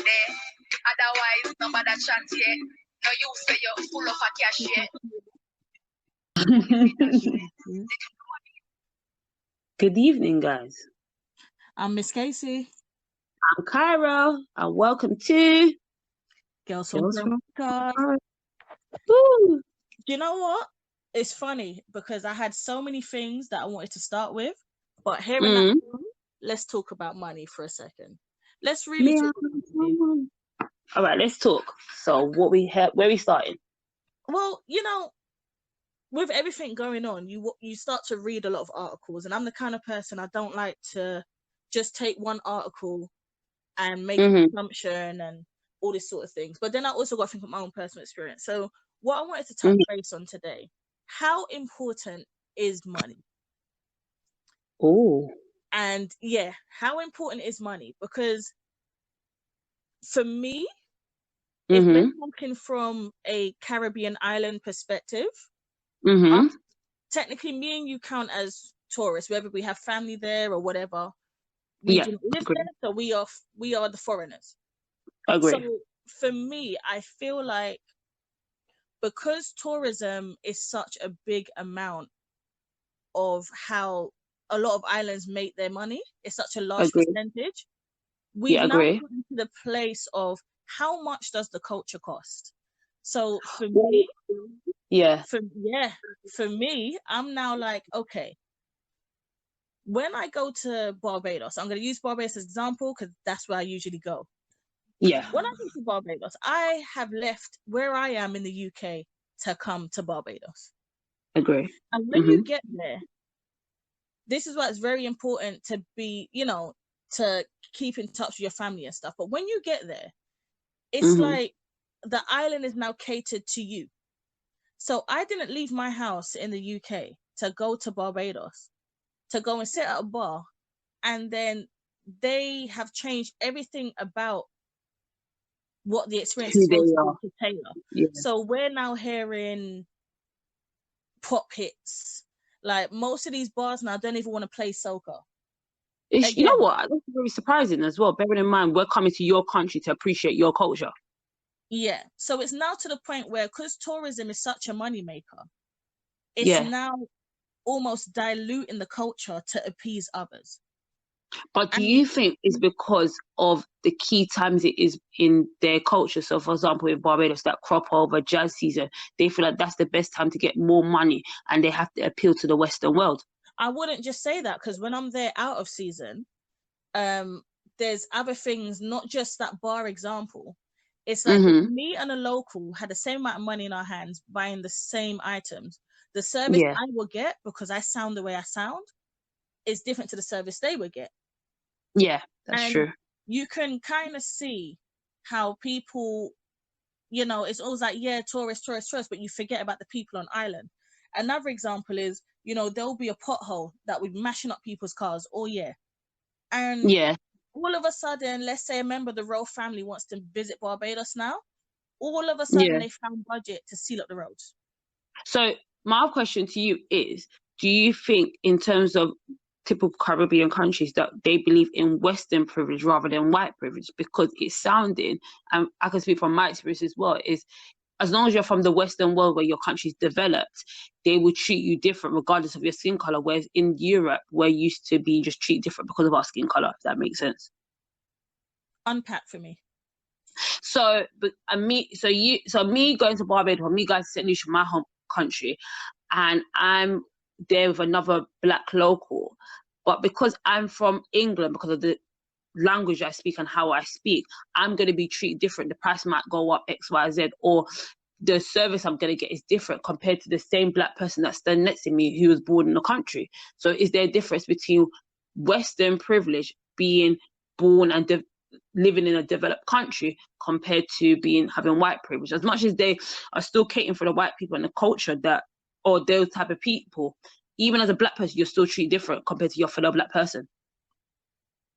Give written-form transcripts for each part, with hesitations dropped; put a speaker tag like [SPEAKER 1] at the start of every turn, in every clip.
[SPEAKER 1] there. Otherwise, nobody chant here. No, you say you're full of a cash here.
[SPEAKER 2] Good evening, guys.
[SPEAKER 3] I'm Miss Casey.
[SPEAKER 2] I'm Cairo, and welcome to
[SPEAKER 3] Girls from God.
[SPEAKER 2] Woo!
[SPEAKER 3] Do you know what? It's funny because I had so many things that I wanted to start with, but here in that room, let's talk about money for a second. Let's really talk about money.
[SPEAKER 2] All right, let's talk. So, what we have? Where we starting?
[SPEAKER 3] Well, you know, with everything going on, you start to read a lot of articles, and I'm the kind of person, I don't like to just take one article and make an assumption and all this sort of things. But then I also got to think of my own personal experience. So what I wanted to touch base on today, how important is money?
[SPEAKER 2] Oh.
[SPEAKER 3] And yeah, how important is money? Because for me, if we're talking from a Caribbean island perspective, technically me and you count as tourists, whether we have family there or whatever. We do not live there, so we are the foreigners.
[SPEAKER 2] Agree.
[SPEAKER 3] So for me, I feel like because tourism is such a big amount of how a lot of islands make their money, it's such a large percentage. We've now gotten to the place of how much does the culture cost? So for me, for me, I'm now like, okay, when I go to Barbados, I'm going to use Barbados as an example because that's where I usually go.
[SPEAKER 2] Yeah.
[SPEAKER 3] When I go to Barbados, I have left where I am in the UK to come to Barbados.
[SPEAKER 2] Agree.
[SPEAKER 3] And when you get there, this is why it's very important to be, to keep in touch with your family and stuff. But when you get there, it's like the island is now catered to you. So I didn't leave my house in the UK to go to Barbados, to go and sit at a bar. And then they have changed everything about what the experience is supposed to tailor. Yeah. So we're now hearing pop hits. Like most of these bars now don't even want to play soca.
[SPEAKER 2] You know what? That's very surprising as well. Bearing in mind, we're coming to your country to appreciate your culture.
[SPEAKER 3] Yeah. So it's now to the point where, because tourism is such a moneymaker, it's now almost diluting the culture to appease others.
[SPEAKER 2] But do you think it's because of the key times it is in their culture? So, for example, in Barbados, that crop over jazz season, they feel like that's the best time to get more money and they have to appeal to the Western world.
[SPEAKER 3] I wouldn't just say that, because when I'm there out of season, there's other things, not just that bar example. It's like me and a local had the same amount of money in our hands buying the same items. The service I will get, because I sound the way I sound, is different to the service they would get.
[SPEAKER 2] Yeah, that's true.
[SPEAKER 3] You can kind of see how people, it's always like, tourists, but you forget about the people on island. Another example is, there'll be a pothole that would be mashing up people's cars all year. And all of a sudden, let's say a member of the royal family wants to visit Barbados now. All of a sudden, they found budget to seal up the roads.
[SPEAKER 2] So my question to you is, do you think in terms of typical Caribbean countries that they believe in Western privilege rather than white privilege? Because it's sounding, and I can speak from my experience as well, is as long as you're from the Western world where your country's developed, they will treat you different regardless of your skin color. Whereas in Europe, we're used to being just treated different because of our skin color, if that makes sense.
[SPEAKER 3] Unpack for me.
[SPEAKER 2] So me going to Barbados, or me going to St. Lucia, my home country, and I'm there with another black local, but because I'm from England, because of the language I speak and how I speak, I'm going to be treated different. The price might go up X, Y, Z, or the service I'm going to get is different compared to the same black person that's standing next to me who was born in the country. So is there a difference between Western privilege, being born and living in a developed country, compared to having white privilege? As much as they are still catering for the white people and the culture or those type of people, even as a black person, you're still treated different compared to your fellow black person.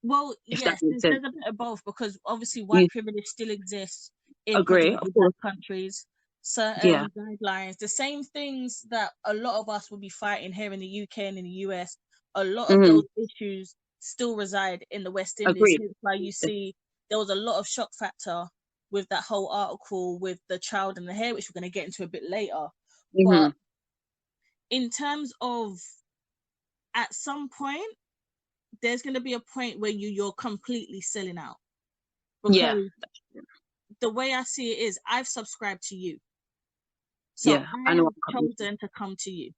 [SPEAKER 3] Well, yes, there's a bit of both, because obviously white privilege still exists in black countries. Certain guidelines, the same things that a lot of us will be fighting here in the UK and in the US, a lot of those issues still reside in the West Indies. That's why you see there was a lot of shock factor with that whole article with the child and the hair, which we're going to get into a bit later. But in terms of, at some point, there's going to be a point where you're completely selling out. Because the way I see it is, I've subscribed to you. So I have chosen to come to you.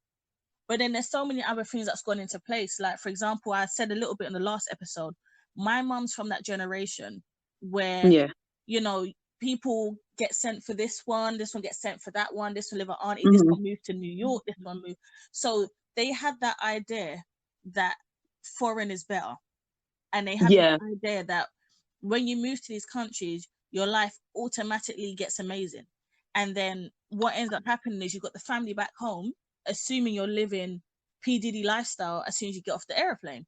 [SPEAKER 3] But then there's so many other things that's gone into place. Like, for example, I said a little bit in the last episode, my mum's from that generation where, you know, people get sent for this one gets sent for that one, this one live at auntie, this one moved to New York, this one moved. So they had that idea that foreign is better. And they had the idea that when you move to these countries, your life automatically gets amazing. And then what ends up happening is you've got the family back home, assuming you're living P. Diddy lifestyle as soon as you get off the airplane.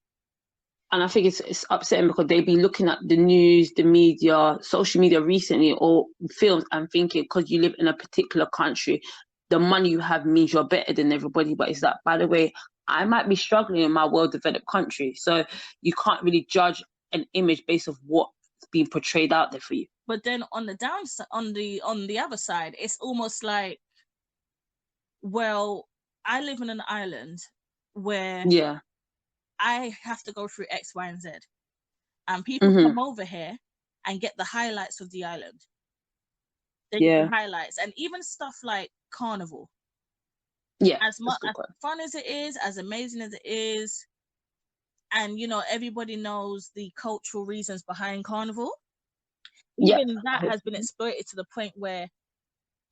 [SPEAKER 2] And I think it's upsetting because they've been looking at the news, the media, social media recently, or films, and thinking because you live in a particular country, the money you have means you're better than everybody. But it's that, by the way, I might be struggling in my well-developed country. So you can't really judge an image based on what's being portrayed out there for you.
[SPEAKER 3] But then on the downside, on the other side, it's almost like, well, I live in an island where I have to go through X, Y, and Z. And people come over here and get the highlights of the island. They get the highlights. And even stuff like Carnival. Yeah. As much as fun as it is, as amazing as it is, and, you know, everybody knows the cultural reasons behind Carnival. Even that has been exploited to the point where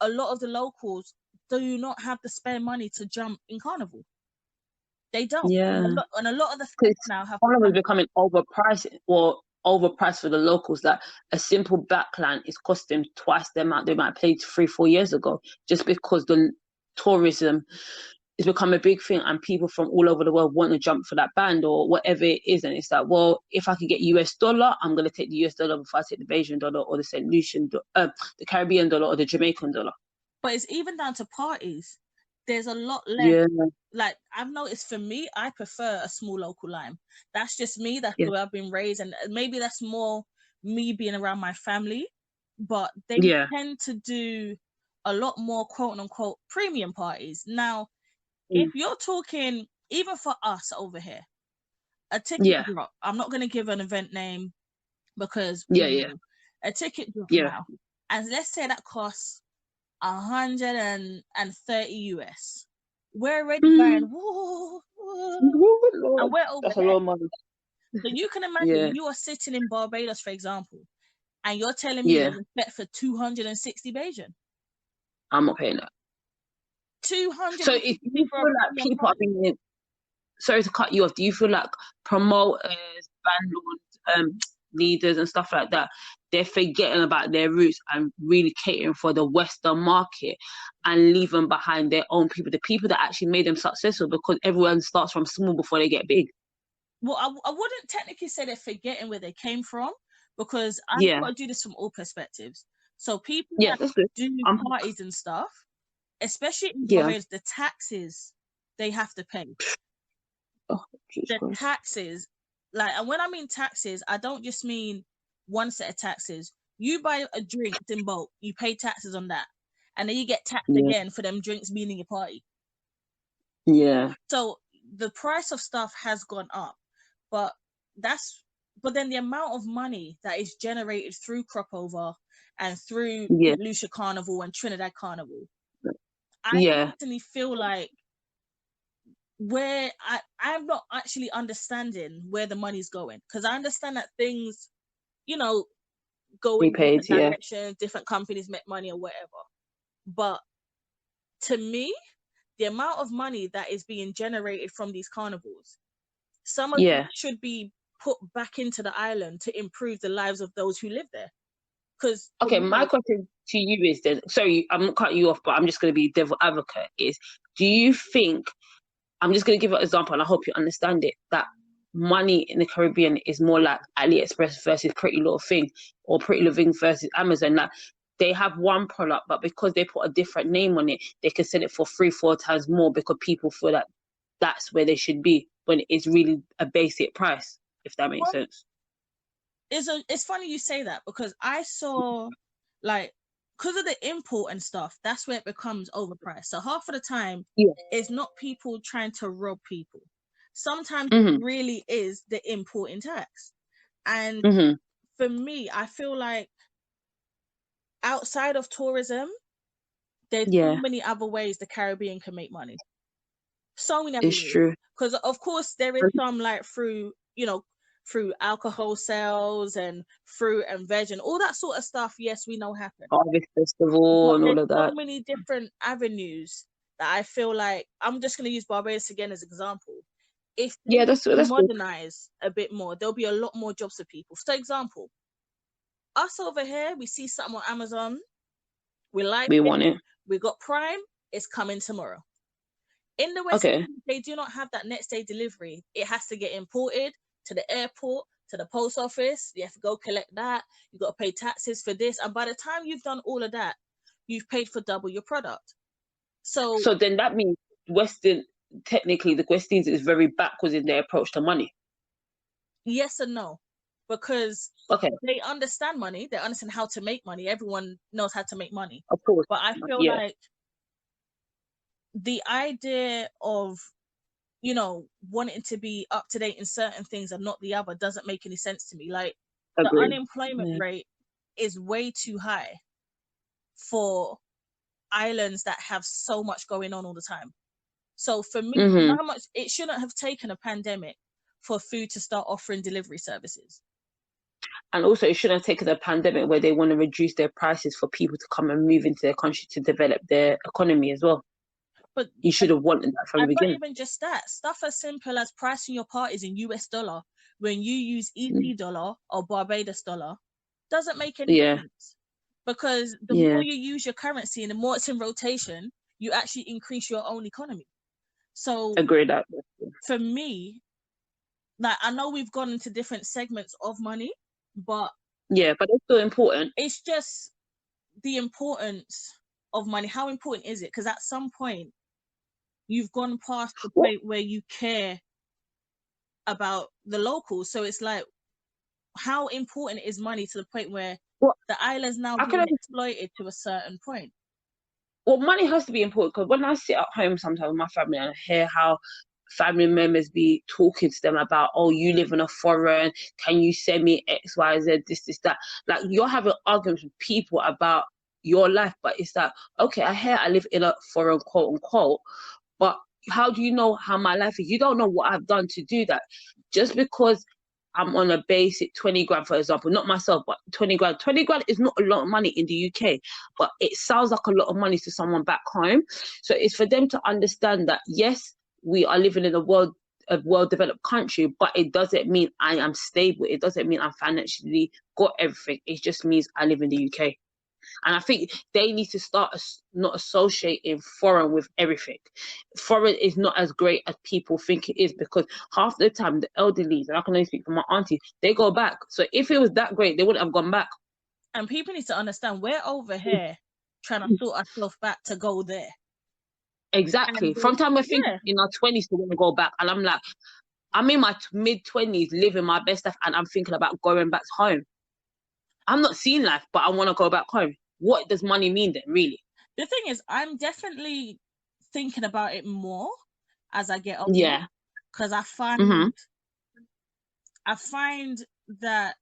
[SPEAKER 3] a lot of the locals do not have the spare money to jump in Carnival. They don't.
[SPEAKER 2] Yeah.
[SPEAKER 3] And a lot of the things now have
[SPEAKER 2] becoming overpriced for the locals. That a simple backline is costing twice the amount they might have paid 3-4 years ago, just because the tourism has become a big thing and people from all over the world want to jump for that band or whatever it is. And it's like, well, if I can get US dollar, I'm going to take the US dollar before I take the Belgian dollar or the St. Lucian, the Caribbean dollar or the Jamaican dollar.
[SPEAKER 3] But it's even down to parties. There's a lot less. Like, I've noticed for me, I prefer a small local lime. That's just me. That's the way I've been raised. And maybe that's more me being around my family. But they tend to do a lot more quote unquote premium parties. Now, if you're talking, even for us over here, a ticket drop, I'm not going to give an event name because a ticket drop now. And let's say that costs $130 US. We're already going, whoa, and we're over
[SPEAKER 2] That's a lot of money.
[SPEAKER 3] So you can imagine you are sitting in Barbados, for example, and you're telling me there's a bet for 260 Bajan.
[SPEAKER 2] I'm not paying that.
[SPEAKER 3] 200.
[SPEAKER 2] So if you feel like people are being, sorry to cut you off, do you feel like promoters, landlords, leaders and stuff like that, they're forgetting about their roots and really catering for the Western market and leaving behind their own people, the people that actually made them successful, because everyone starts from small before they get big?
[SPEAKER 3] Well, I wouldn't technically say they're forgetting where they came from, because I've got to do this from all perspectives. So people that do parties and stuff, especially in Barbados, the taxes they have to pay. Taxes, like, and when I mean taxes, I don't just mean one set of taxes. You buy a drink in bulk, you pay taxes on that, and then you get taxed again for them drinks being in your party. Yeah. So the price of stuff has gone up, but then the amount of money that is generated through Cropover and through Lucia Carnival and Trinidad Carnival, I personally feel like where I'm not actually understanding where the money's going, because I understand that things, you know, go in different directions, different companies make money or whatever. But to me, the amount of money that is being generated from these carnivals, some of it should be put back into the island to improve the lives of those who live there. Because
[SPEAKER 2] my question to you is then, sorry, I'm not cutting you off, but I'm just going to be devil advocate, is, do you think, I'm just going to give an example and I hope you understand it, that money in the Caribbean is more like AliExpress versus Pretty Little Thing, or Pretty Little Thing versus Amazon? Like, they have one product, but because they put a different name on it, they can sell it for 3-4 times more, because people feel that that's where they should be when it's really a basic price, if that makes sense.
[SPEAKER 3] it's funny you say that, because I saw, like, because of the import and stuff, that's where it becomes overpriced. So half of the time,
[SPEAKER 2] Yeah.
[SPEAKER 3] it's not people trying to rob people. Sometimes
[SPEAKER 2] Mhm.
[SPEAKER 3] it really is the importing tax. And
[SPEAKER 2] Mhm.
[SPEAKER 3] for me, I feel like outside of tourism, there's so
[SPEAKER 2] Yeah,
[SPEAKER 3] many other ways the Caribbean can make money. So many other
[SPEAKER 2] it's
[SPEAKER 3] ways.
[SPEAKER 2] true.
[SPEAKER 3] Because of course there is some, like, through, through alcohol sales and fruit and veg and all that sort of stuff. Yes, we know happen.
[SPEAKER 2] Harvest Festival
[SPEAKER 3] But
[SPEAKER 2] and
[SPEAKER 3] there's
[SPEAKER 2] all of
[SPEAKER 3] so
[SPEAKER 2] that.
[SPEAKER 3] many different avenues that I feel like, I'm just going to use Barbados again as an example. If
[SPEAKER 2] Yeah,
[SPEAKER 3] they
[SPEAKER 2] that's good.
[SPEAKER 3] modernize a bit more, there'll be a lot more jobs for people. For example, us over here, we see something on Amazon, we like
[SPEAKER 2] We
[SPEAKER 3] it,
[SPEAKER 2] want it.
[SPEAKER 3] we got Prime, it's coming tomorrow. In the West
[SPEAKER 2] Okay.
[SPEAKER 3] Indies, they do not have that next day delivery. It has to get imported to the airport, to the post office. You have to go collect that. You got to pay taxes for this. And by the time you've done all of that, you've paid for double your product. So
[SPEAKER 2] So then that means technically the West Indies is very backwards in their approach to money.
[SPEAKER 3] yes and no, because
[SPEAKER 2] Okay,
[SPEAKER 3] they understand money. They understand how to make money. Everyone knows how to make money.
[SPEAKER 2] of course.
[SPEAKER 3] But I feel
[SPEAKER 2] Yeah.
[SPEAKER 3] like the idea of, wanting to be up to date in certain things and not the other doesn't make any sense to me. Like, the
[SPEAKER 2] Agree.
[SPEAKER 3] unemployment
[SPEAKER 2] Yeah.
[SPEAKER 3] rate is way too high for islands that have so much going on all the time. So for me,
[SPEAKER 2] Mhm.
[SPEAKER 3] how much it shouldn't have taken a pandemic for food to start offering delivery services.
[SPEAKER 2] And also, it shouldn't have taken a pandemic where they want to reduce their prices for people to come and move into their country to develop their economy as well.
[SPEAKER 3] But
[SPEAKER 2] You should have wanted that from the
[SPEAKER 3] and not
[SPEAKER 2] beginning.
[SPEAKER 3] even just that, stuff as simple as pricing your parties in US dollar when you use ET dollar or Barbados dollar doesn't make any
[SPEAKER 2] Yeah.
[SPEAKER 3] sense. Because the
[SPEAKER 2] Yeah.
[SPEAKER 3] more you use your currency and the more it's in rotation, you actually increase your own economy. So
[SPEAKER 2] Agree that.
[SPEAKER 3] for me, like, I know we've gone into different segments of money, but
[SPEAKER 2] Yeah, but it's still important.
[SPEAKER 3] it's just the importance of money. How important is it? Because at some point, you've gone past the
[SPEAKER 2] What?
[SPEAKER 3] point where you care about the locals. So it's like, how important is money to the point where
[SPEAKER 2] What?
[SPEAKER 3] the island's now
[SPEAKER 2] I
[SPEAKER 3] being
[SPEAKER 2] can
[SPEAKER 3] exploited to a certain point?
[SPEAKER 2] Well, money has to be important because when I sit at home sometimes with my family and I hear how family members be talking to them about, oh, you live in a foreign, can you send me X, Y, Z, this, that? Like, you're having arguments with people about your life, but it's like, okay, I hear I live in a foreign, quote unquote, but how do you know how my life is? You don't know what I've done to do that. Just because I'm on a basic 20 grand, for example, not myself, but 20 grand. 20 grand is not a lot of money in the UK, but it sounds like a lot of money to someone back home. So it's for them to understand that, yes, we are living in a well-developed country, but it doesn't mean I am stable. It doesn't mean I'm financially got everything. It just means I live in the UK. And I think they need to start not associating foreign with everything. Foreign is not as great as people think it is, because half the time the elderly, and I can only speak for my auntie, they go back. So if it was that great, they wouldn't have gone back.
[SPEAKER 3] And people need to understand, we're over here trying to sort ourselves back to go there.
[SPEAKER 2] Exactly.
[SPEAKER 3] And
[SPEAKER 2] From time we're thinking
[SPEAKER 3] yeah.
[SPEAKER 2] in our 20s to want to go back. And I'm like, I'm in my mid-20s living my best life and I'm thinking about going back home. I'm not seeing life, but I want to go back home. What does money mean then, really?
[SPEAKER 3] The thing is, I'm definitely thinking about it more as I get older.
[SPEAKER 2] Yeah.
[SPEAKER 3] Because I find
[SPEAKER 2] Mhm.
[SPEAKER 3] that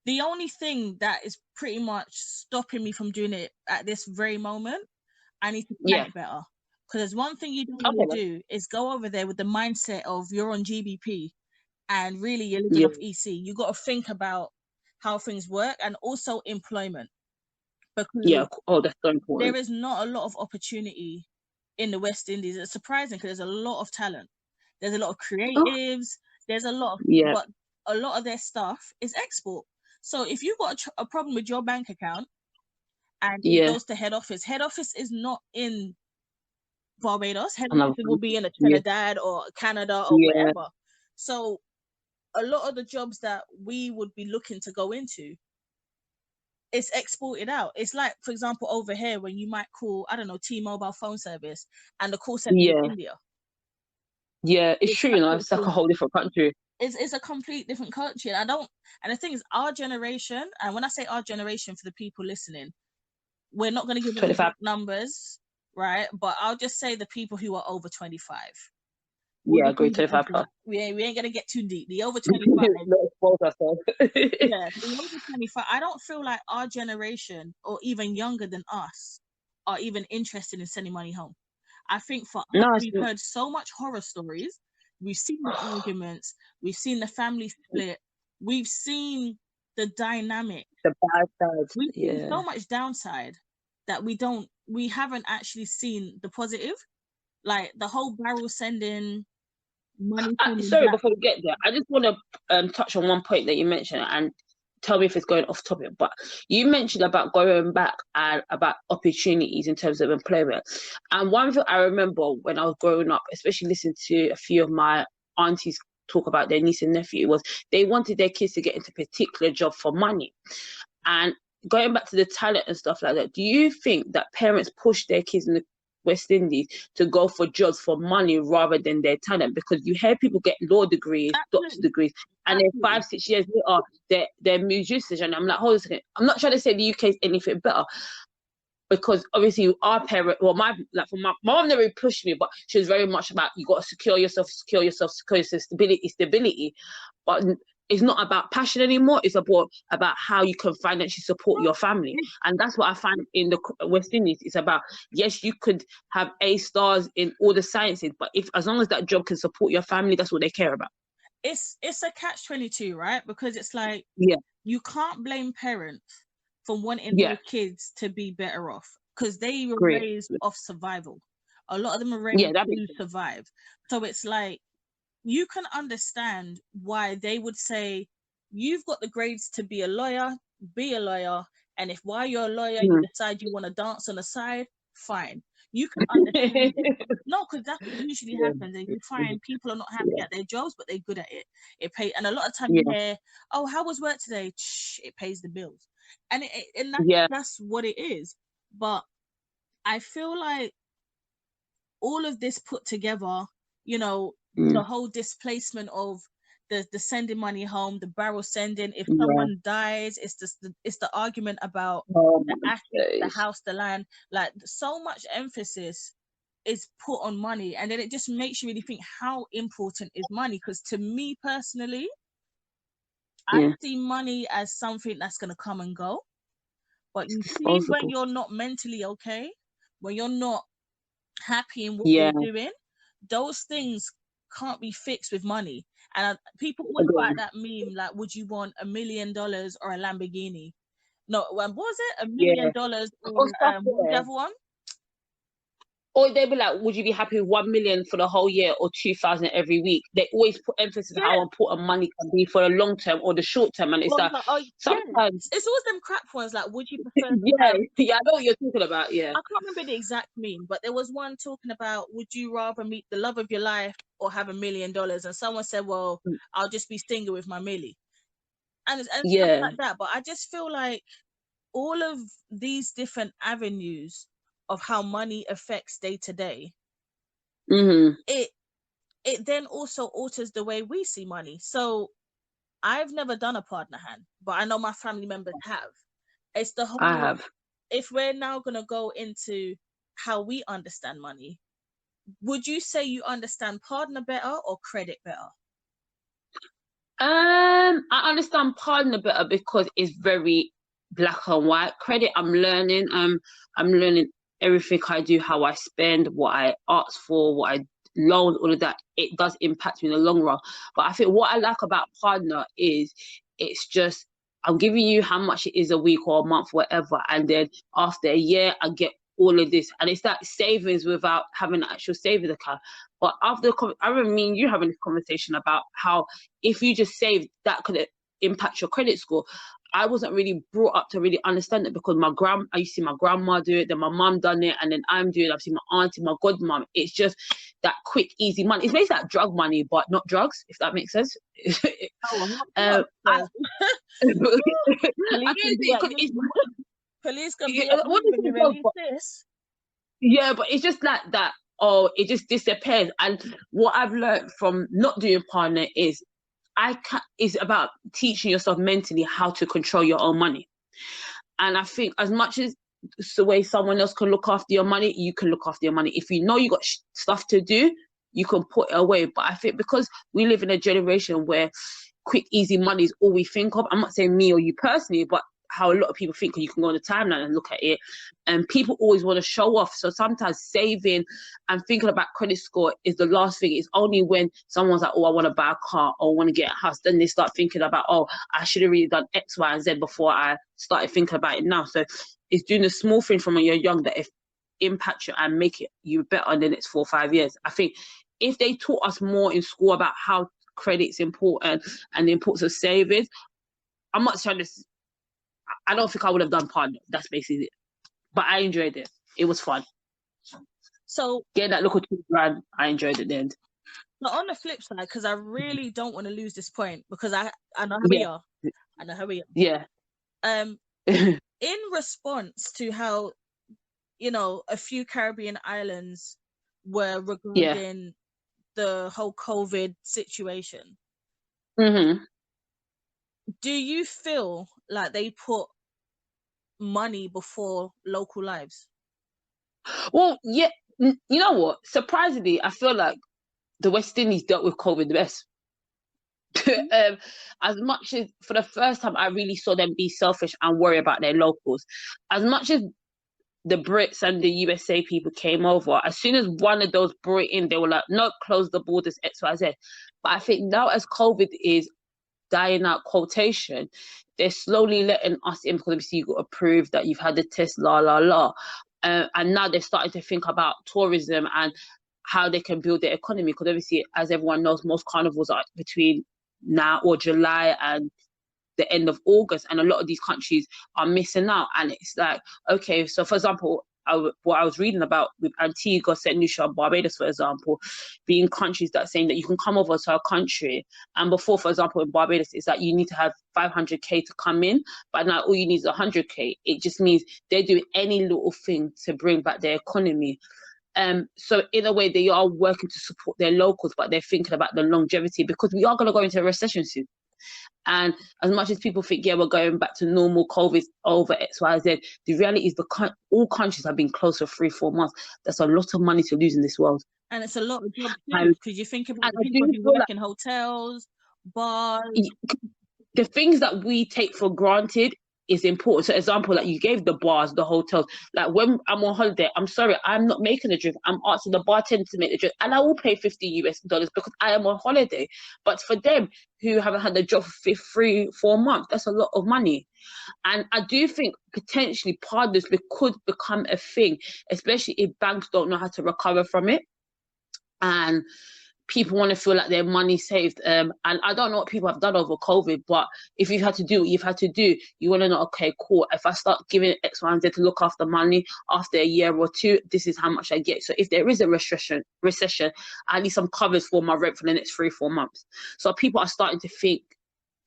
[SPEAKER 3] the only thing that is pretty much stopping me from doing it at this very moment, I need to plan it better. Because there's one thing you don't want to do is go over there with the mindset of you're on GBP and really you're living off EC. You got to think about how things work and also employment. Because
[SPEAKER 2] that's so important.
[SPEAKER 3] there is not a lot of opportunity in the West Indies. It's surprising because there's a lot of talent. There's a lot of creatives. There's a lot of, but a lot of their stuff is export. So if you've got a problem with your bank account and it goes to head office is not in Barbados. Head office will be in a Trinidad or Canada or wherever. So a lot of the jobs that we would be looking to go into, it's exported out. It's like, for example, over here when you might call, I don't know, T-Mobile phone service and the call center in India.
[SPEAKER 2] Yeah, it's true, it's like a whole different country.
[SPEAKER 3] It's a complete different culture. And the thing is, our generation, and when I say our generation, for the people listening, we're not going to give any
[SPEAKER 2] 25.
[SPEAKER 3] numbers, right? But I'll just say the people who are over 25.
[SPEAKER 2] Yeah, agree. 25 plus.
[SPEAKER 3] We ain't gonna get too deep. The over 25. Yeah, the over 25. I don't feel like our generation, or even younger than us, are even interested in sending money home. I think for us, we've heard so much horror stories. We've seen the arguments. We've seen the family split. We've seen the dynamic.
[SPEAKER 2] The bad side.
[SPEAKER 3] We've seen so much downside that we haven't actually seen the positive. Like the whole barrel sending money.
[SPEAKER 2] Sorry, before we get there, I just want to touch on one point that you mentioned and tell me if it's going off topic. But you mentioned about going back and about opportunities in terms of employment. And one thing I remember when I was growing up, especially listening to a few of my aunties talk about their niece and nephew, was they wanted their kids to get into a particular job for money. And going back to the talent and stuff like that, do you think that parents push their kids in the West Indies to go for jobs for money rather than their talent? Because you hear people get law degrees, doctor degrees, and then 5-6 years later they're musicians. And I'm like, hold on a second. I'm not trying to say the UK is anything better, because obviously our parent, well, my mom never really pushed me, but she was very much about, you got to secure yourself, stability. But it's not about passion anymore. It's about how you can financially support your family. And that's what I find in the West Indies. It's about, yes, you could have A stars in all the sciences, but as long as that job can support your family, that's what they care about.
[SPEAKER 3] It's a catch-22, right? Because it's like, you can't blame parents for wanting their kids to be better off, because they were raised off survival. A lot of them are raised to survive. So it's like, you can understand why they would say, you've got the grades to be a lawyer, and if while you're a lawyer you decide you want to dance on the side, fine. You can understand it. No, because that's what usually happens, and you find people are not happy at their jobs, but they're good at it. It pays, and a lot of time you hear, "Oh, how was work today?" It pays the bills, and that's what it is. But I feel like all of this put together, the whole displacement of the sending money home, the barrel sending. If someone dies, it's the argument about the assets, the house, the land. Like, so much emphasis is put on money, and then it just makes you really think, how important is money? Because to me personally, I see money as something that's going to come and go. But you see, when you're not mentally okay, when you're not happy in what you're doing, those things can't be fixed with money. And people always like that meme, like, would you want $1 million or a Lamborghini? No, what was it? $1 million or what was the other one?
[SPEAKER 2] Or they'd be like, would you be happy with 1 million for the whole year or 2,000 every week? They always put emphasis on how important money can be for the long term or the short term. And it's sometimes
[SPEAKER 3] it's always them crap ones, like, would you prefer
[SPEAKER 2] I know what you're talking about. I
[SPEAKER 3] can't remember the exact meme, but there was one talking about, would you rather meet the love of your life or have $1 million? And someone said, well, I'll just be single with my milli. And stuff like that. But I just feel like all of these different avenues of how money affects day to day, it then also alters the way we see money. So I've never done a partner hand, but I know my family members have. It's the whole, I have. If we're now going to go into how we understand money, would you say you understand partner better or credit better?
[SPEAKER 2] I understand partner better because it's very black and white. Credit, I'm learning everything I do, how I spend, what I ask for, what I loan, all of that. It does impact me in the long run. But I think what I like about partner is it's just, I'm giving you how much it is a week or a month, whatever. And then after a year, I get all of this. And it's that savings without having an actual savings account. But after I remember me and you having this conversation about how if you just save, that could impact your credit score. I wasn't really brought up to really understand it because I used to see my grandma do it, then my mum done it, and then I'm doing it. I've seen my auntie, my godmom. It's just that quick, easy money. It's basically like drug money, but not drugs, if that makes sense.
[SPEAKER 3] Police can be when you release this.
[SPEAKER 2] Yeah, but it's just like that. Oh, it just disappears. And what I've learned from not doing partner is it's about teaching yourself mentally how to control your own money. And I think as much as it's the way someone else can look after your money, you can look after your money. If you know you got stuff to do, you can put it away. But I think because we live in a generation where quick, easy money is all we think of. I'm not saying me or you personally, but how a lot of people think. You can go on the timeline and look at it, and people always want to show off. So sometimes saving and thinking about credit score is the last thing. It's only when someone's like, oh, I want to buy a car or I want to get a house, then they start thinking about, oh, I should have really done X, Y, and Z before I started thinking about it now. So it's doing the small thing from when you're young that if impact you and make it you better in the next 4 or 5 years. I think if they taught us more in school about how credit's important and the importance of savings, I'm not trying to, I don't think I would have done partner. That's basically it. But I enjoyed it. It was fun.
[SPEAKER 3] So
[SPEAKER 2] getting that little $2,000, I enjoyed it at the end.
[SPEAKER 3] But on the flip side, because I really don't want to lose this point, because I know how we are. I know how we are.
[SPEAKER 2] Yeah.
[SPEAKER 3] In response to how, you know, a few Caribbean islands were regarding the whole COVID situation,
[SPEAKER 2] Mm-hmm.
[SPEAKER 3] do you feel like they put money before local lives?
[SPEAKER 2] Well, yeah. You know what? Surprisingly, I feel like the West Indies dealt with COVID the best. As much as for the first time I really saw them be selfish and worry about their locals. As much as the Brits and the USA people came over, as soon as one of those brought it in, they were like, no, close the borders, XYZ. But I think now as COVID is dying out, quotation, they're slowly letting us in because obviously you got to prove that you've had the test, and now they're starting to think about tourism and how they can build their economy, because obviously, as everyone knows, most carnivals are between now or July and the end of August, and a lot of these countries are missing out. And it's like, okay, so for example, what I was reading about with Antigua, St. Lucia, Barbados, for example, being countries that saying that you can come over to our country, and before, for example, in Barbados, it's that you need to have 500k to come in, but now all you need is 100k. It just means they're doing any little thing to bring back their economy. So in a way, they are working to support their locals, but they're thinking about the longevity, because we are going to go into a recession soon. And as much as people think, yeah, we're going back to normal, COVID over XYZ, the reality is all countries have been closed for 3-4 months. That's a lot of money to lose in this world.
[SPEAKER 3] And it's a lot of jobs too, because you think about the people who work in hotels, bars.
[SPEAKER 2] The things that we take for granted is important. So example, like you gave the bars, the hotels, like when I'm on holiday, I'm sorry, I'm not making a drink. I'm asking the bartender to make the drink, and I will pay $50 because I am on holiday. But for them who haven't had a job for 3-4 months, that's a lot of money. And I do think potentially partners could become a thing, especially if banks don't know how to recover from it. And people want to feel like their money saved. And I don't know what people have done over COVID, but if you've had to do what you've had to do, you want to know, okay, cool, if I start giving X, Y, and Z to look after money after a year or two, this is how much I get. So if there is a recession, I need some covers for my rent for the next 3-4 months. So people are starting to think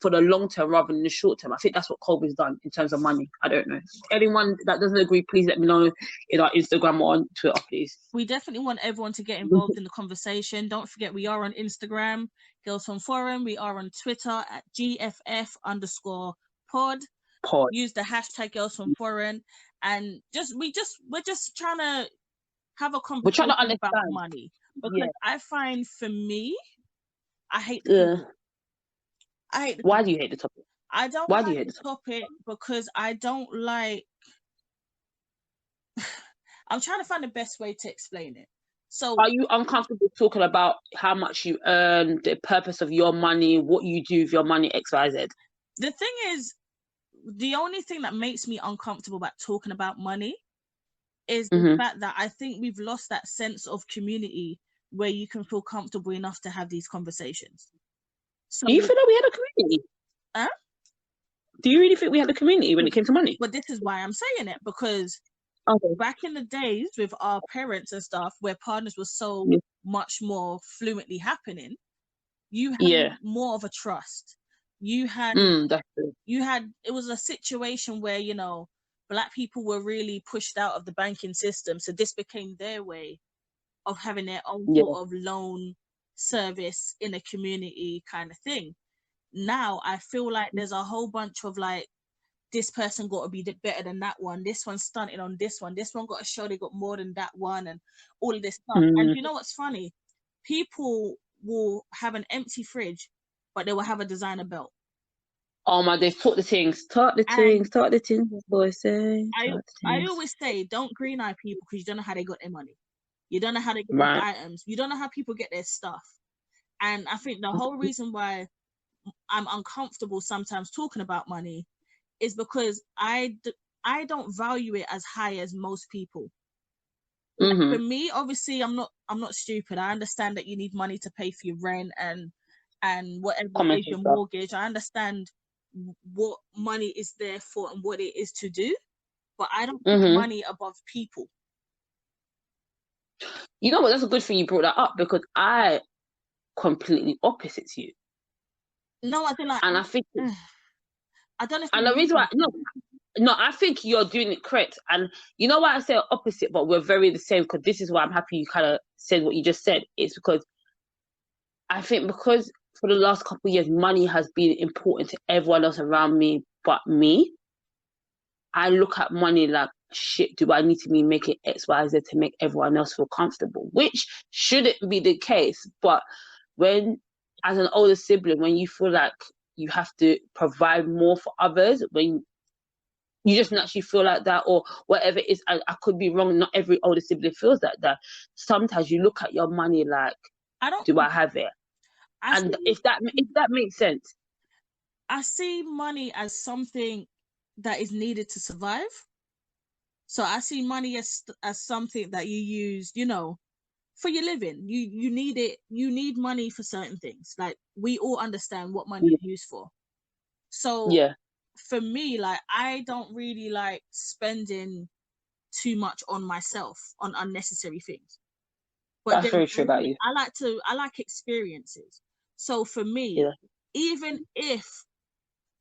[SPEAKER 2] for the long term rather than the short term. I think that's what COVID's done in terms of money. I don't know. Anyone that doesn't agree, please let me know in our Instagram or on Twitter, please.
[SPEAKER 3] We definitely want everyone to get involved in the conversation. Don't forget, we are on Instagram, Girls from Foreign. We are on Twitter at GFF_pod. Use the hashtag Girls from Foreign, and we're just trying to have a conversation about money, because I find, for me, I hate
[SPEAKER 2] Why do you hate the topic?
[SPEAKER 3] I don't like the topic because I don't like. I'm trying to find the best way to explain it. So,
[SPEAKER 2] are you uncomfortable talking about how much you earn, the purpose of your money, what you do with your money, XYZ?
[SPEAKER 3] The thing is, the only thing that makes me uncomfortable about talking about money is the fact that I think we've lost that sense of community where you can feel comfortable enough to have these conversations. So,
[SPEAKER 2] do you feel like we had a community?
[SPEAKER 3] Huh?
[SPEAKER 2] Do you really think we had a community when it came to money?
[SPEAKER 3] But this is why I'm saying it, because back in the days with our parents and stuff, where partners were so much more fluently happening, you had more of a trust. You had, it was a situation where, you know, Black people were really pushed out of the banking system. So this became their way of having their own sort of loan service in a community kind of thing. now I feel like there's a whole bunch of like, this person got to be better than that one. This one's stunting on this one. This one got to show they got more than that one, and all of this stuff. And you know what's funny? People will have an empty fridge, but they will have a designer belt.
[SPEAKER 2] Oh my, they've taught the things, boys.
[SPEAKER 3] I always say, don't green eye people because you don't know how they got their money. You don't know how they get their items. You don't know how people get their stuff. And I think the whole reason why I'm uncomfortable sometimes talking about money is because I don't value it as high as most people. Like, for me, obviously, I'm not stupid. I understand that you need money to pay for your rent and whatever is your mortgage. I understand what money is there for and what it is to do, but I don't put money above people.
[SPEAKER 2] You know what? That's a good thing you brought that up, because I completely opposite to you.
[SPEAKER 3] No, I don't like.
[SPEAKER 2] And I think,
[SPEAKER 3] I don't know.
[SPEAKER 2] And the reason why, no, I think you're doing it correct. And you know why I say opposite, but we're very the same, because this is why I'm happy you kind of said what you just said. It's because I think, because for the last couple of years, money has been important to everyone else around me but me. I look at money like, shit, do I need to be making X, Y, Z to make everyone else feel comfortable? Which shouldn't be the case. But when, as an older sibling, when you feel like you have to provide more for others, when you just naturally feel like that, or whatever it is, I could be wrong, not every older sibling feels like that. Sometimes you look at your money like, do I have it? And if that makes sense.
[SPEAKER 3] I see money as something that is needed to survive. So I see money as something that you use, you know, for your living. You need it. You need money for certain things. Like, we all understand what money is used for. So for me, like, I don't really like spending too much on myself on unnecessary things. But
[SPEAKER 2] that's very true about you.
[SPEAKER 3] I like experiences. So for me, even if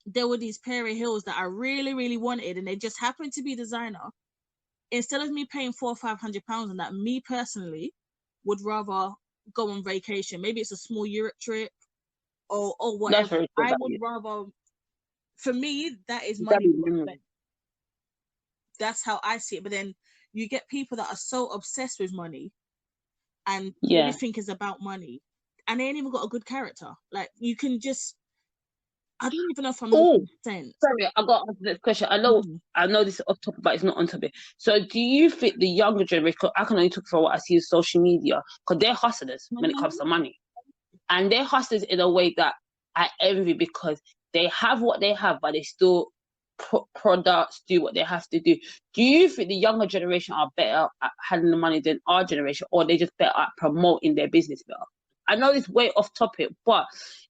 [SPEAKER 3] there were these pair of heels that I really, really wanted and they just happened to be designer, instead of me paying £400 or £500 on that, me personally would rather go on vacation. Maybe it's a small Europe trip or whatever. I would rather, for me, that is money. That's how I see it. But then you get people that are so obsessed with money and everything is about money, and they ain't even got a good character. Like, you can just, I don't even know if I'm making sense.
[SPEAKER 2] Sorry, I got to answer this question. I know this is off topic, but it's not on topic. So do you think the younger generation, I can only talk for what I see on social media, because they're hustlers when it comes to money. And they're hustlers in a way that I envy, because they have what they have, but they still put products, do what they have to do. Do you think the younger generation are better at handling the money than our generation, or they just better at promoting their business better? I know it's way off topic, but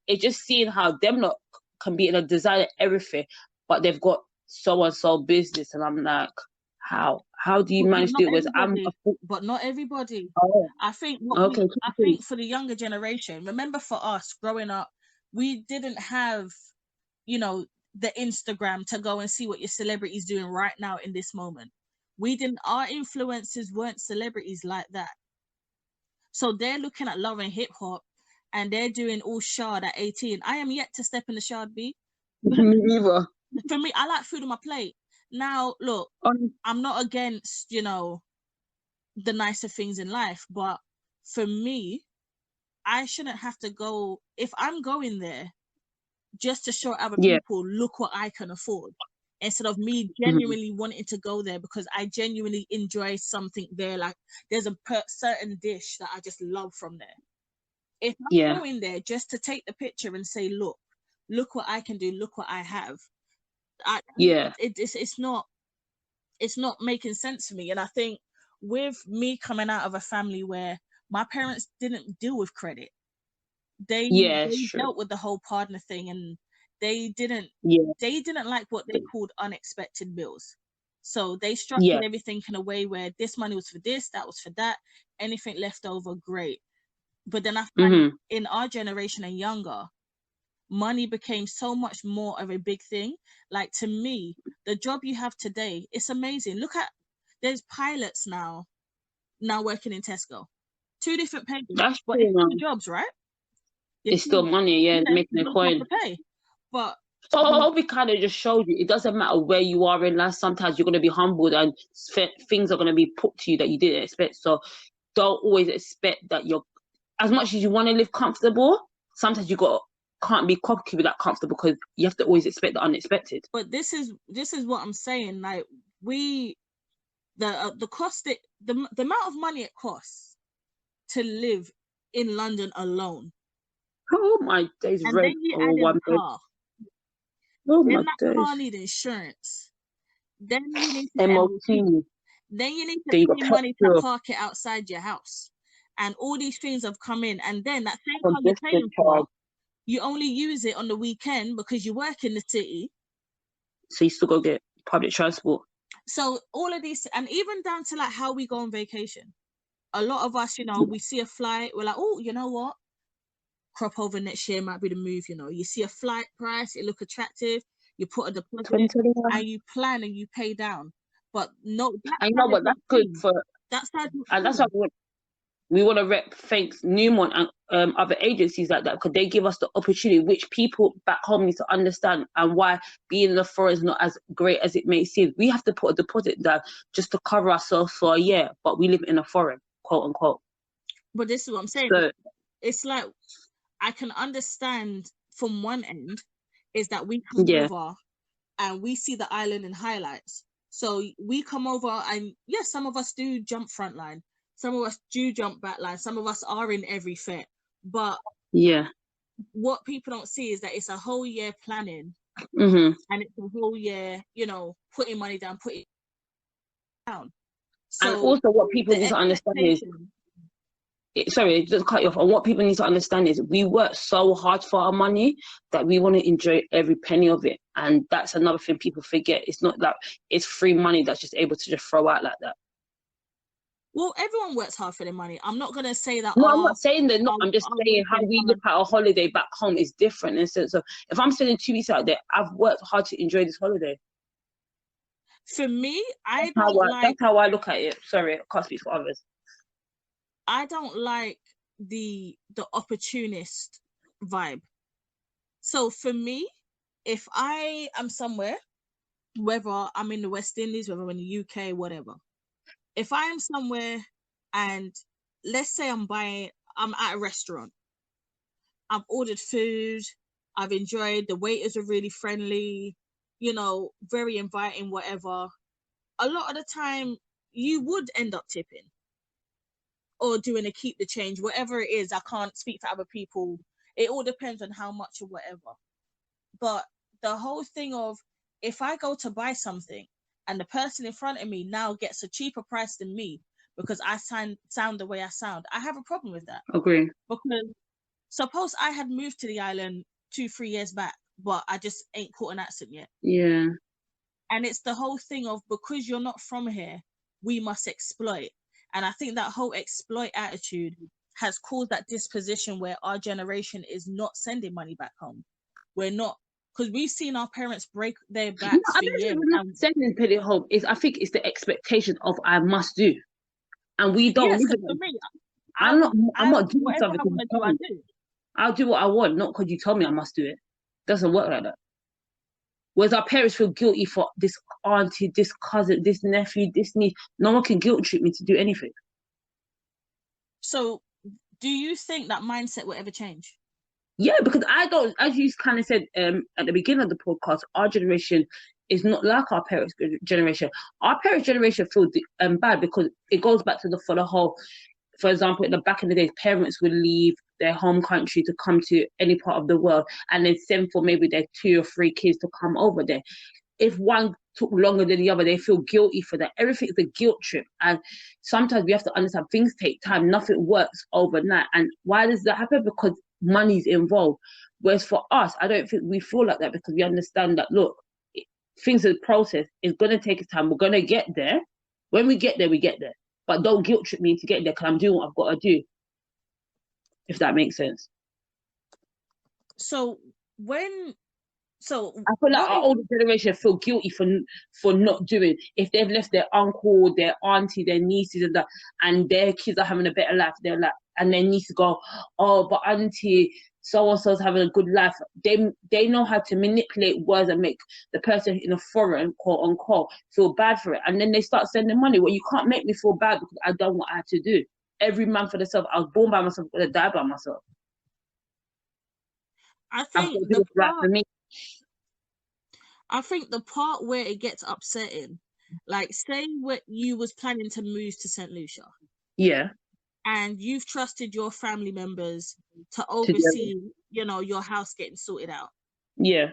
[SPEAKER 2] it's just seeing how them lot can be in a designer everything, but they've got so business, and I'm like, how do you manage to do it?
[SPEAKER 3] But not everybody. I think for the younger generation, remember, for us growing up, we didn't have, you know, the Instagram to go and see what your celebrity's doing right now in this moment. Our influencers weren't celebrities like that. So they're looking at Love and Hip Hop and they're doing all shard at 18. I am yet to step in the shard, B.
[SPEAKER 2] Me neither.
[SPEAKER 3] For me, I like food on my plate. Now, look, I'm not against, you know, the nicer things in life, but for me, I shouldn't have to go, if I'm going there just to show other people, look what I can afford, instead of me genuinely wanting to go there because I genuinely enjoy something there. Like, there's a certain dish that I just love from there. If I'm going there just to take the picture and say, look what I can do, look what I have, it's not making sense for me. And I think with me coming out of a family where my parents didn't deal with credit, they dealt with the whole partner thing, and they didn't like what they called unexpected bills. So they structured everything in a way where this money was for this, that was for that, anything left over, great. But then I find in our generation and younger, money became so much more of a big thing. Like, to me, the job you have today, it's amazing. Look at, there's pilots now working in Tesco. 2 different pages, but it's 2 jobs, right?
[SPEAKER 2] It's still money, making a coin.
[SPEAKER 3] But
[SPEAKER 2] COVID kind of just showed you it doesn't matter where you are in life. Sometimes you're going to be humbled and things are going to be put to you that you didn't expect. So don't always expect that you're, as much as you want to live comfortable, sometimes can't be cocky with that comfortable, because you have to always expect the unexpected.
[SPEAKER 3] But this is what I'm saying. Like, the cost, the amount of money it costs to live in London alone.
[SPEAKER 2] Oh my days,
[SPEAKER 3] and
[SPEAKER 2] red
[SPEAKER 3] then you add in car.
[SPEAKER 2] Oh
[SPEAKER 3] then
[SPEAKER 2] my
[SPEAKER 3] that
[SPEAKER 2] days.
[SPEAKER 3] car need insurance. Then you need to
[SPEAKER 2] MOT.
[SPEAKER 3] Then you need to
[SPEAKER 2] Then you
[SPEAKER 3] pay
[SPEAKER 2] got
[SPEAKER 3] money to
[SPEAKER 2] petrol.
[SPEAKER 3] park it outside your house. And all these streams have come in. And then that same car
[SPEAKER 2] Congestion
[SPEAKER 3] you're paying for,
[SPEAKER 2] charge.
[SPEAKER 3] you only use it on the weekend because you work in the city.
[SPEAKER 2] So you still go get public transport.
[SPEAKER 3] So all of these, and even down to like how we go on vacation. A lot of us, you know, we see a flight, we're like, oh, you know what? Crop over next year might be the move, you know. You see a flight price, it look attractive, you put a deposit,
[SPEAKER 2] 2021.
[SPEAKER 3] and you plan and you pay down. But no,
[SPEAKER 2] I know, but that's good for,
[SPEAKER 3] that's
[SPEAKER 2] and that's what we want to rep thanks Newmont and other agencies like that, because they give us the opportunity, which people back home need to understand, and why being in the foreign is not as great as it may seem. We have to put a deposit down just to cover ourselves for a year, but we live in a foreign, quote unquote.
[SPEAKER 3] But this is what I'm saying. So, it's like, I can understand from one end is that we come over and we see the island in highlights. So we come over and yes, some of us do jump frontline. Some of us do jump backline. Some of us are in every fit. But what people don't see is that it's a whole year planning, and it's a whole year, you know, putting money down, putting down. So
[SPEAKER 2] and also what people need to understand is, sorry, just cut you off. And what people need to understand is we work so hard for our money that we want to enjoy every penny of it. And that's another thing people forget. It's not like it's free money that's just able to just throw out like that.
[SPEAKER 3] Well, everyone works hard for their money. I'm not going to say that.
[SPEAKER 2] No, I'm not saying that. No, I'm just saying how we look at a holiday back home is different. And so if I'm spending 2 weeks out there, I've worked hard to enjoy this holiday.
[SPEAKER 3] For me, that's
[SPEAKER 2] how I look at it. Sorry, I can't speak for others.
[SPEAKER 3] I don't like the opportunist vibe. So for me, if I am somewhere, whether I'm in the West Indies, whether I'm in the UK, whatever, if I am somewhere and let's say I'm at a restaurant, I've ordered food, I've enjoyed, the waiters are really friendly, you know, very inviting, whatever. A lot of the time you would end up tipping or doing a keep the change, whatever it is. I can't speak for other people. It all depends on how much or whatever. But the whole thing of, if I go to buy something and the person in front of me now gets a cheaper price than me because I sound the way I sound, I have a problem with that.
[SPEAKER 2] Agree.
[SPEAKER 3] Because suppose I had moved to the island 2-3 years back, but I just ain't caught an accent yet.
[SPEAKER 2] Yeah.
[SPEAKER 3] And it's the whole thing of, because you're not from here, we must exploit. And I think that whole exploit attitude has caused that disposition where our generation is not sending money back home. We're not, because we've seen our parents break their backs for years.
[SPEAKER 2] Not sending money home. I think it's the expectation of I must do, and we don't.
[SPEAKER 3] Yes, for me,
[SPEAKER 2] I'm not doing something. I'll do what I want, not because you told me I must do it. Doesn't work like that. Whereas our parents feel guilty for this auntie, this cousin, this nephew, this niece. No one can guilt trip me to do anything.
[SPEAKER 3] So, do you think that mindset will ever change?
[SPEAKER 2] Yeah, because I don't, as you kind of said at the beginning of the podcast, our generation is not like our parents' generation. Our parents' generation feels bad because it goes back to for the whole, for example, back in the days, parents would leave their home country to come to any part of the world and then send for maybe their 2 or 3 kids to come over there. If one took longer than the other, they feel guilty for that. Everything is a guilt trip. And sometimes we have to understand things take time. Nothing works overnight. And why does that happen? Because money's involved. Whereas for us, I don't think we feel like that, because we understand that, look, things are a process. It's going to take time. We're going to get there. When we get there, we get there. But don't guilt trip me to get there, because I'm doing what I've got to do. If that makes sense.
[SPEAKER 3] So
[SPEAKER 2] I feel like our older generation feel guilty for not doing. If they've left their uncle, their auntie, their nieces and their kids are having a better life, they're like, and their nieces go, oh, but auntie, so-and-so's having a good life. They know how to manipulate words and make the person in a foreign, quote unquote, feel bad for it. And then they start sending money. Well, you can't make me feel bad because I done what I had to do. Every man for themselves. I was born by myself, I'm gonna die by myself.
[SPEAKER 3] I think the part where it gets upsetting, like say what you was planning to move to St. Lucia.
[SPEAKER 2] Yeah.
[SPEAKER 3] And you've trusted your family members to oversee, you know, your house getting sorted out.
[SPEAKER 2] Yeah.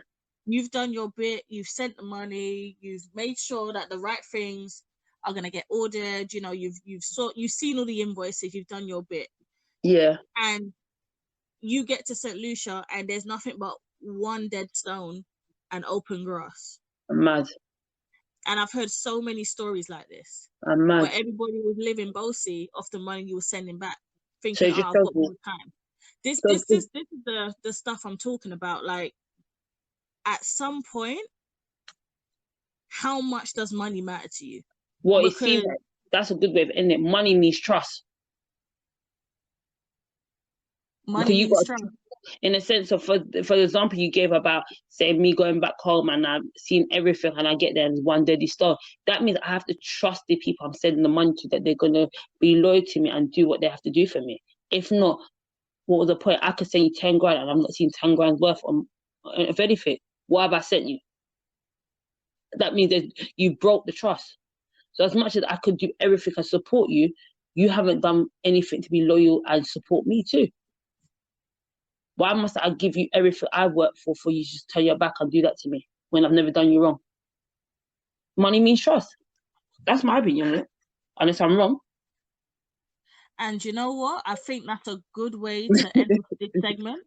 [SPEAKER 3] You've done your bit, you've sent the money, you've made sure that the right things are gonna get ordered, you know, you've seen all the invoices, you've done your bit.
[SPEAKER 2] Yeah.
[SPEAKER 3] And you get to St. Lucia and there's nothing but one dead stone and open grass.
[SPEAKER 2] I'm mad.
[SPEAKER 3] And I've heard so many stories like this.
[SPEAKER 2] I'm mad.
[SPEAKER 3] Where everybody was living bossy off the money you were sending back, thinking, I've got more time. This is the stuff I'm talking about. Like, at some point, how much does money matter to you?
[SPEAKER 2] Well, it seems like that's a good way of ending it. Money means trust.
[SPEAKER 3] Money means trust.
[SPEAKER 2] In a sense of, for the example you gave about, say, me going back home and I've seen everything and I get there and there's one deadly stone, that means I have to trust the people I'm sending the money to, that they're going to be loyal to me and do what they have to do for me. If not, what was the point? I could send you 10 grand and I'm not seeing 10 grand worth of anything. Why have I sent you? That means that you broke the trust. So as much as I could do everything and support you, you haven't done anything to be loyal and support me too. Why must I give you everything I work for you to just turn your back and do that to me when I've never done you wrong? Money means trust. That's my opinion on it, unless I'm wrong.
[SPEAKER 3] And you know what? I think that's a good way to end this segment.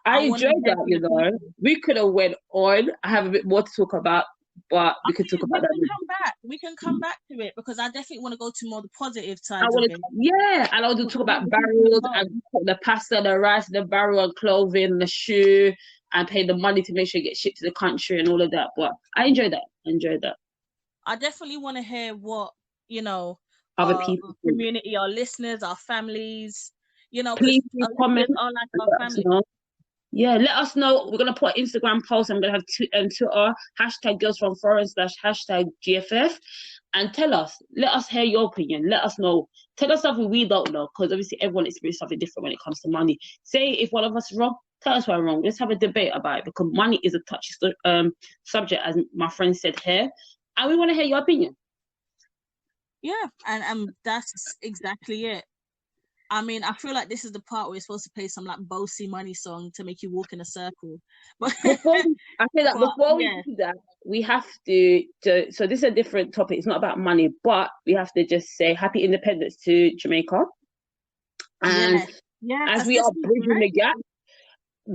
[SPEAKER 2] I enjoyed that, you know. We could have went on. I have a bit more to talk about, but we could talk about that.
[SPEAKER 3] We can come back to it because I definitely want to go to more the positive side of it.
[SPEAKER 2] Yeah, and I want to talk about barrels and the pasta, the rice, the barrel, and clothing, the shoe, and pay the money to make sure it gets shipped to the country and all of that. But I enjoyed that.
[SPEAKER 3] I definitely want to hear what, you know,
[SPEAKER 2] other people,
[SPEAKER 3] our community, our listeners, our families, you know,
[SPEAKER 2] please comment.
[SPEAKER 3] Are like our family.
[SPEAKER 2] Yeah, let us know. We're going to put an Instagram post. I'm going to have Twitter, #girlsfromforeign / GFF. And let us hear your opinion. Let us know. Tell us something we don't know, because obviously everyone experiences something different when it comes to money. Say if one of us is wrong, tell us we're wrong. Let's have a debate about it, because money is a touchy subject, as my friend said here. And we want to hear your opinion.
[SPEAKER 3] Yeah, and that's exactly it. I mean, I feel like this is the part where we're supposed to play some like bossy money song to make you walk in a circle. But
[SPEAKER 2] before we do that, we have to. So this is a different topic. It's not about money, but we have to just say Happy Independence to Jamaica. And as we are bridging the gap,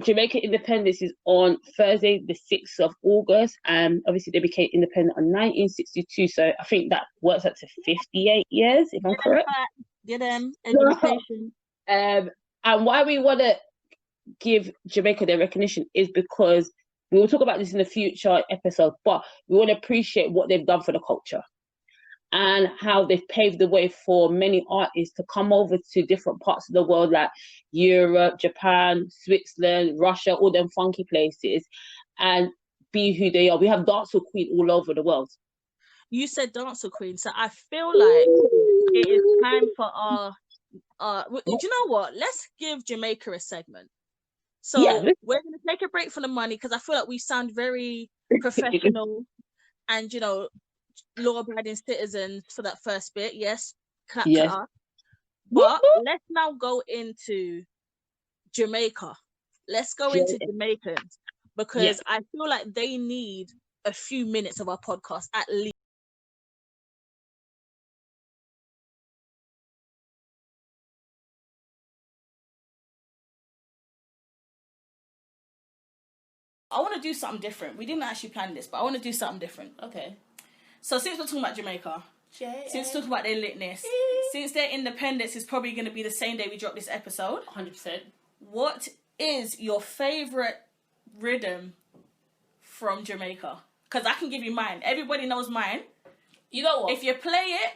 [SPEAKER 2] Jamaica Independence is on Thursday, the 6th of August, and obviously they became independent in 1962. So I think that works out to 58 years, if I'm correct.
[SPEAKER 3] Get them education.
[SPEAKER 2] And why we want to give Jamaica their recognition is because we will talk about this in a future episode, but we want to appreciate what they've done for the culture and how they've paved the way for many artists to come over to different parts of the world, like Europe, Japan, Switzerland, Russia, all them funky places, and be who they are. We have dancehall queen all over the world.
[SPEAKER 3] You said dancehall queen, so I feel like it is time for our do you know what? Let's give Jamaica a segment. So we're going to take a break from the money, because I feel like we sound very professional and, you know, law-abiding citizens for that first bit. Yes, clap to us. But let's now go into Jamaica. Let's go into Jamaicans, because I feel like they need a few minutes of our podcast at least. I want to do something different. We didn't actually plan this, but I want to do something different.
[SPEAKER 4] Okay.
[SPEAKER 3] So since we're talking about Jamaica, since talking about their litness, since their independence is probably going to be the same day we drop this episode.
[SPEAKER 4] 100%.
[SPEAKER 3] What is your favourite rhythm from Jamaica? Because I can give you mine. Everybody knows mine.
[SPEAKER 4] You know what?
[SPEAKER 3] If you play it,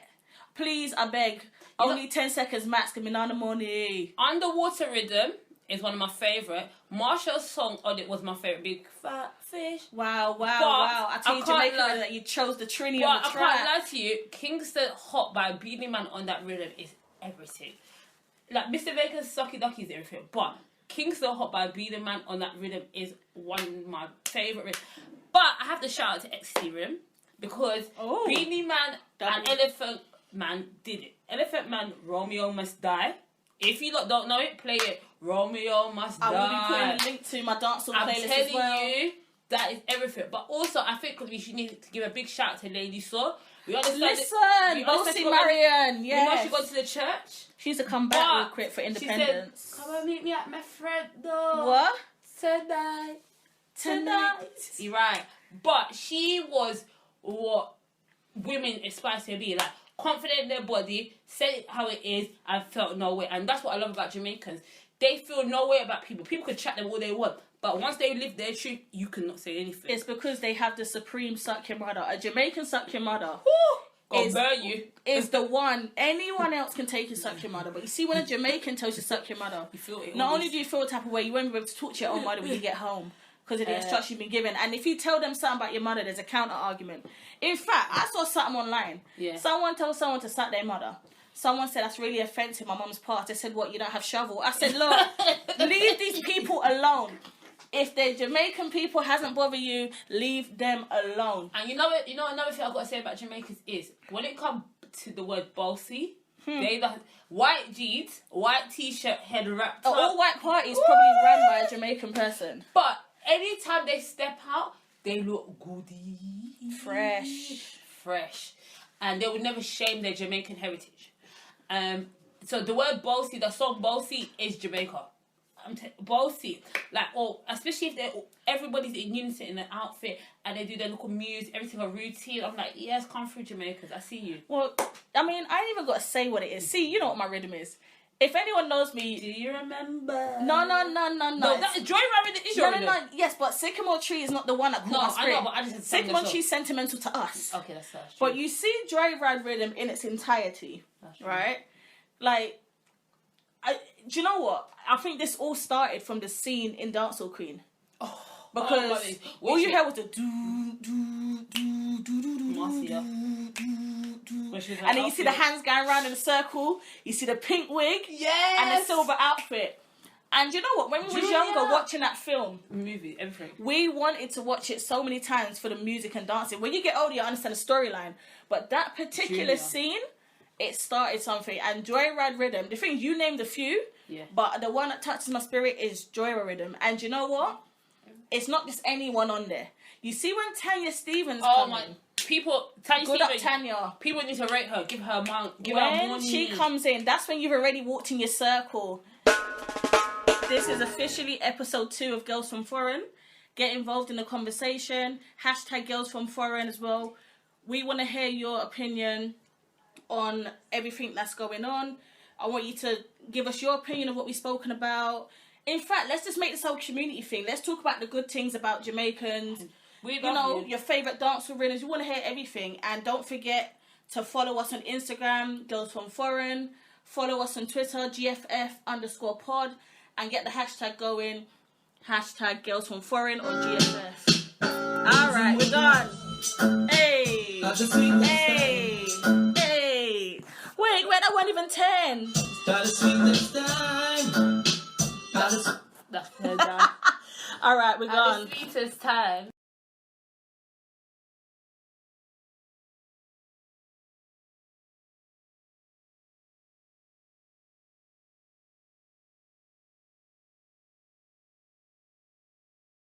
[SPEAKER 3] please, I beg, only 10 seconds max, give me none of money.
[SPEAKER 4] Underwater rhythm
[SPEAKER 2] is one of my favourite. Marshall's song on it was my favourite. Big Fat Fish.
[SPEAKER 3] Wow.
[SPEAKER 2] But
[SPEAKER 3] I tell you,
[SPEAKER 2] I can't
[SPEAKER 3] Jamaican
[SPEAKER 2] lie.
[SPEAKER 3] rhythm that you chose the Trini
[SPEAKER 2] But
[SPEAKER 3] on the
[SPEAKER 2] I
[SPEAKER 3] track.
[SPEAKER 2] can't lie to you, Kingston Hot by Beanie Man on that rhythm is everything. Like, Mr. Baker's Sucky Ducky is everything, but Kingston Hot by Beanie Man on that rhythm is one of my favourite rhythms. But I have to shout out to Ecstasy Rhythm, because Beanie Man and Elephant Man did it. Elephant Man, Romeo Must Die. If you lot don't know it, play it. Romeo Must Die.
[SPEAKER 3] I will be putting a link to my dancehall playlist as well.
[SPEAKER 2] I'm telling you, that is everything. But also, I think we should need to give a big shout out to Lady Saw. We understand.
[SPEAKER 3] Listen, Bossy Marion,
[SPEAKER 2] You know
[SPEAKER 3] yes.
[SPEAKER 2] she got to the church.
[SPEAKER 3] She used to come back real quick for independence.
[SPEAKER 2] She said, come and meet me at my friend though.
[SPEAKER 3] What?
[SPEAKER 2] Tonight. You're right. But she was what women aspire to be. Like, confident in their body, said it how it is, and felt no way. And that's what I love about Jamaicans. They feel no way about people. People can chat them all they want. But once they live their truth, you cannot say anything.
[SPEAKER 3] It's because they have the supreme suck your mother. A Jamaican suck your mother
[SPEAKER 2] I'll burn you.
[SPEAKER 3] is the one. Anyone else can take you suck your mother. But you see, when a Jamaican tells you suck your mother,
[SPEAKER 2] You feel it.
[SPEAKER 3] not only do you feel the type of way, you won't be able to talk to your own mother when you get home because of the instructions you've been given. And if you tell them something about your mother, there's a counter argument. In fact, I saw something online.
[SPEAKER 2] Yeah.
[SPEAKER 3] Someone told someone to suck their mother. Someone said, that's really offensive, my mum's past. They said, what, you don't have shovel? I said, look, leave these people alone. If the Jamaican people hasn't bothered you, leave them alone.
[SPEAKER 2] And you know another thing I've got to say about Jamaicans is, when it comes to the word bossy, they the white jeans, white t-shirt, head wrapped up.
[SPEAKER 3] All white parties probably run by a Jamaican person.
[SPEAKER 2] But anytime they step out, they look goody. Fresh. And they would never shame their Jamaican heritage. So the word bossy, the song bossy is Jamaica. Bossy, like, especially if everybody's in unison in an outfit and they do their little moves, everything a routine. I'm like, yes, come through, Jamaicans. I see you.
[SPEAKER 3] Well, I mean, I ain't even got to say what it is. See, you know what my rhythm is. If anyone knows me,
[SPEAKER 2] Do you remember?
[SPEAKER 3] no.
[SPEAKER 2] That Joy Rabbit is your rhythm.
[SPEAKER 3] No. Yes, but Sycamore Tree is not the one that caught my spirit.
[SPEAKER 2] I know, but I just
[SPEAKER 3] Sycamore Tree is sentimental to us.
[SPEAKER 2] Okay, that's true.
[SPEAKER 3] But you see Joyride Rhythm in its entirety, right? Like, do you know what? I think this all started from the scene in Dancehall Queen. Because all you heard was the
[SPEAKER 2] Marcia.
[SPEAKER 3] and then you see the hands going around in a circle. You see the pink wig and the silver outfit. And you know what? When we was younger watching that film,
[SPEAKER 2] movie, everything,
[SPEAKER 3] we wanted to watch it so many times for the music and dancing. When you get older, you understand the storyline. But that particular scene, it started something. And Joyride Rhythm, the thing, you named a few, but the one that touches my spirit is Joyride Rhythm. And you know what? It's not just anyone on there. You see when Tanya Stevens comes in. Good up, Tanya.
[SPEAKER 2] People need to rate her. Give her money.
[SPEAKER 3] When she comes in, that's when you've already walked in your circle. This is officially episode 2 of Girls from Foreign. Get involved in the conversation. # Girls from Foreign as well. We want to hear your opinion on everything that's going on. I want you to give us your opinion of what we've spoken about. In fact, let's just make this whole community thing. Let's talk about the good things about Jamaicans. Your favourite dancehall rhythms. We want to hear everything. And don't forget to follow us on Instagram, Girls from Foreign. Follow us on Twitter, GFF_pod. And get the hashtag going. # Girls from Foreign on GFF. Alright, we're done. Hey. Wait, that wasn't even 10.
[SPEAKER 2] That's her done.
[SPEAKER 3] Alright, we're
[SPEAKER 2] At
[SPEAKER 3] gone.
[SPEAKER 2] the sweetest time.